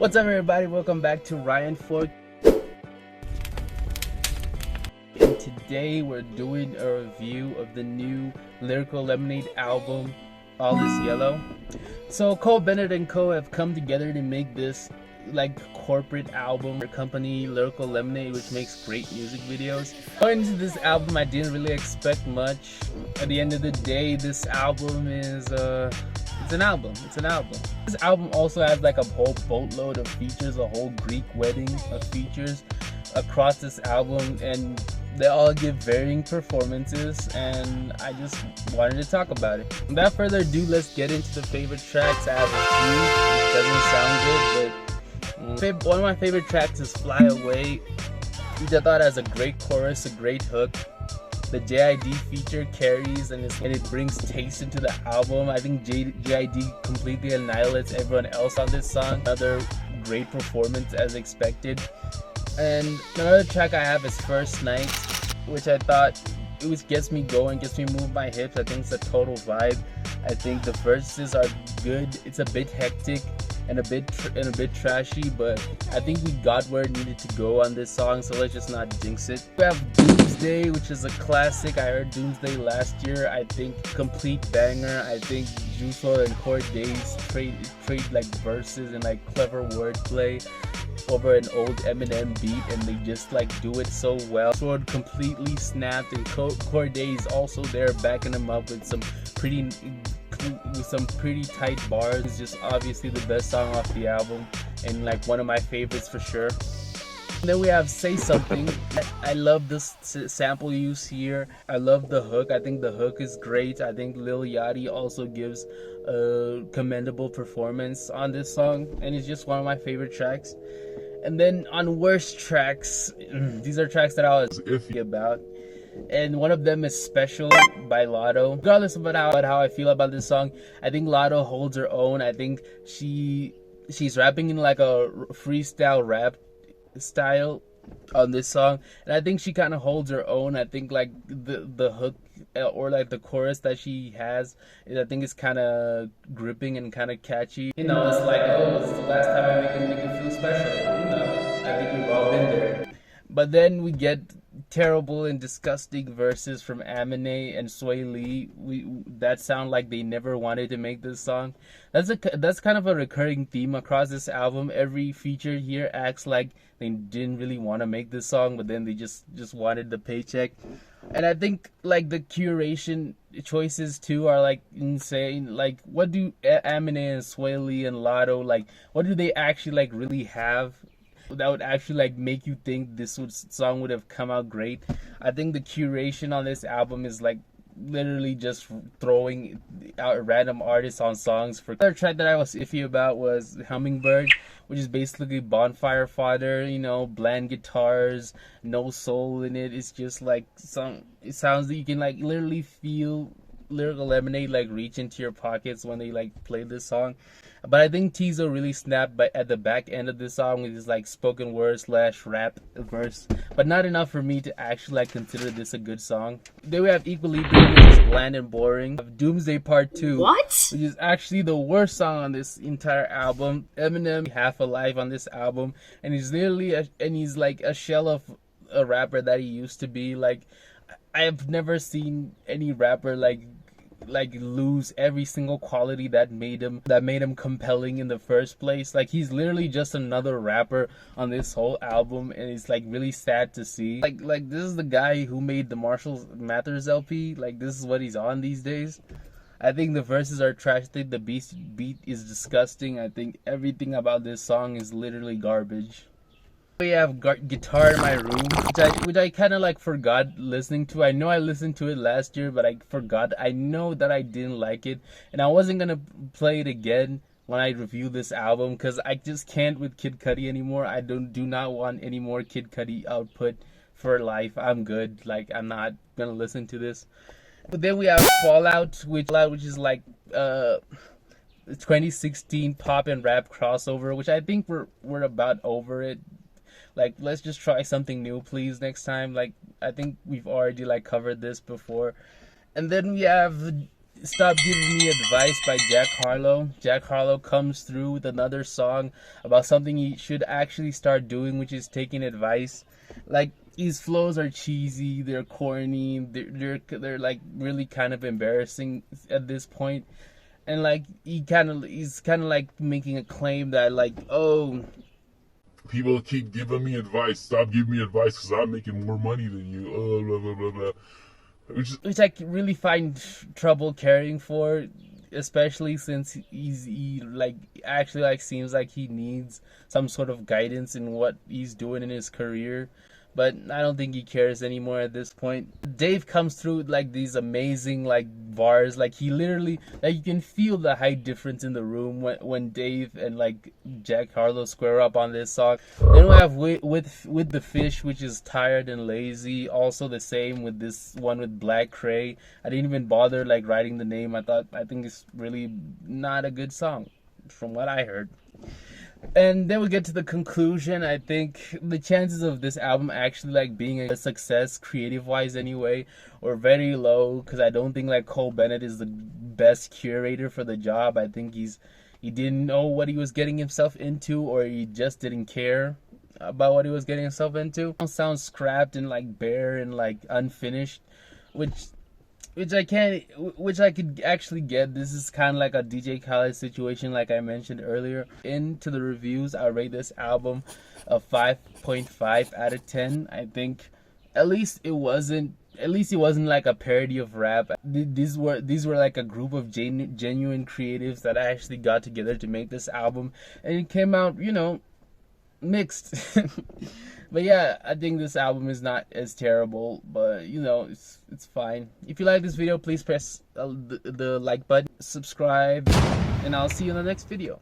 What's up, everybody? Welcome back to Ryan Fork. And today we're doing a review of the new Lyrical Lemonade album, All Is Yellow. So Cole Bennett and Co have come together to make this like corporate album or company, Lyrical Lemonade, which makes great music videos. Going into this album, I didn't really expect much. At the end of the day, this album is it's an album. This album also has like a whole boatload of features, a whole Greek wedding of features across this album, and they all give varying performances, and I just wanted to talk about it. Without further ado, let's get into the favorite tracks. I have a few. It doesn't sound good, but one of my favorite tracks is Fly Away, which I thought has a great chorus, a great hook. The JID feature carries and it brings taste into the album. I think JID completely annihilates everyone else on this song. Another great performance as expected. And another track I have is First Night, which I thought gets me going, gets me moving my hips. I think it's a total vibe. I think the verses are good. It's a bit hectic and a bit trashy, but I think we got where it needed to go on this song, so let's just not jinx it. We have Doomsday, which is a classic. I heard Doomsday last year. I think complete banger. I think Juice WRLD and Cordays trade like verses and like clever wordplay over an old Eminem beat, and they just like do it so well. Sword completely snapped, and Cordays also there backing him up with some pretty tight bars. It's just obviously the best song off the album and like one of my favorites for sure. And then we have Say Something. I love this sample use here. I love the hook. I think the hook is great. I think Lil Yachty also gives a commendable performance on this song, and it's just one of my favorite tracks. And then on worst tracks, these are tracks that I was iffy about, and one of them is Special by Lotto. Regardless about how I feel about this song, I think Lotto holds her own. I think she's rapping in like a freestyle rap style on this song, and I think she kind of holds her own. I think like the hook or like the chorus that she has, I think is kind of gripping and kind of catchy. You know, it's like, oh, it's the last time I make it feel special. You know, I think we've all been there. But then we get terrible and disgusting verses from Eminem and Sway Lee. That sound like they never wanted to make this song. That's kind of a recurring theme across this album. Every feature here acts like they didn't really want to make this song, but then they just wanted the paycheck. And I think like the curation choices too are like insane. Like, what do Eminem and Sway Lee and Lotto, like, what do they actually like really have that would actually like make you think this song would have come out great? I think the curation on this album is like literally just throwing out random artists on songs. For another track that I was iffy about was Hummingbird, which is basically bonfire fodder, you know, bland guitars, no soul in it. It's just like it sounds that you can like literally feel Lyrical Lemonade like reach into your pockets when they like play this song. But I think Tizo really snapped at the back end of this song with his like spoken word / rap verse, but not enough for me to actually like consider this a good song. Then we have Equilibrium, which is bland and boring. We have Doomsday Part 2, which is actually the worst song on this entire album. Eminem half alive on this album, and he's he's like a shell of a rapper that he used to be. Like, I have never seen any rapper like lose every single quality that made him compelling in the first place. Like, he's literally just another rapper on this whole album, and it's like really sad to see. Like this is the guy who made the Marshall Mathers LP. Like, this is what he's on these days. I think the verses are trash. I think the beat is disgusting. I think everything about this song is literally garbage. We have Guitar in My Room, which I kind of like forgot listening to. I know I listened to it last year, but I forgot. I know that I didn't like it, and I wasn't gonna play it again when I review this album because I just can't with Kid Cudi anymore. I do not want any more Kid Cudi output for life. I'm good. Like, I'm not gonna listen to this. But then we have Fallout, which is like 2016 pop and rap crossover, which I think we're about over it. Like, let's just try something new, please, next time. Like, I think we've already like covered this before. And then we have Stop Giving Me Advice by Jack Harlow. Jack Harlow comes through with another song about something he should actually start doing, which is taking advice. Like, these flows are cheesy, they're corny, they're like really kind of embarrassing at this point. And like he's kind of like making a claim that like, oh, people keep giving me advice. Stop giving me advice because I'm making more money than you. Blah, blah, blah, blah. Which I really find trouble caring for, especially since he like actually like seems like he needs some sort of guidance in what he's doing in his career. But I don't think he cares anymore at this point. Dave comes through with like these amazing like bars. Like he literally, like you can feel the height difference in the room when Dave and like Jack Harlow square up on this song. Then we have with the Fish, which is Tired and Lazy. Also the same with this one with Black Cray. I didn't even bother like writing the name. I think it's really not a good song from what I heard. And then we get to the conclusion. I think the chances of this album actually like being a success creative wise anyway are very low, because I don't think like Cole Bennett is the best curator for the job. I think he didn't know what he was getting himself into, or he just didn't care about what he was getting himself into. It sounds scrapped and like bare and like unfinished, which I could actually get. This is kind of like a DJ Khaled situation, like I mentioned earlier. Into the reviews, I rate this album a 5.5 out of 10. I think at least it wasn't like a parody of rap. These were like a group of genuine creatives that actually got together to make this album, and it came out, mixed. But yeah, I think this album is not as terrible, but it's fine. If you like this video, please press the like button, subscribe, and I'll see you in the next video.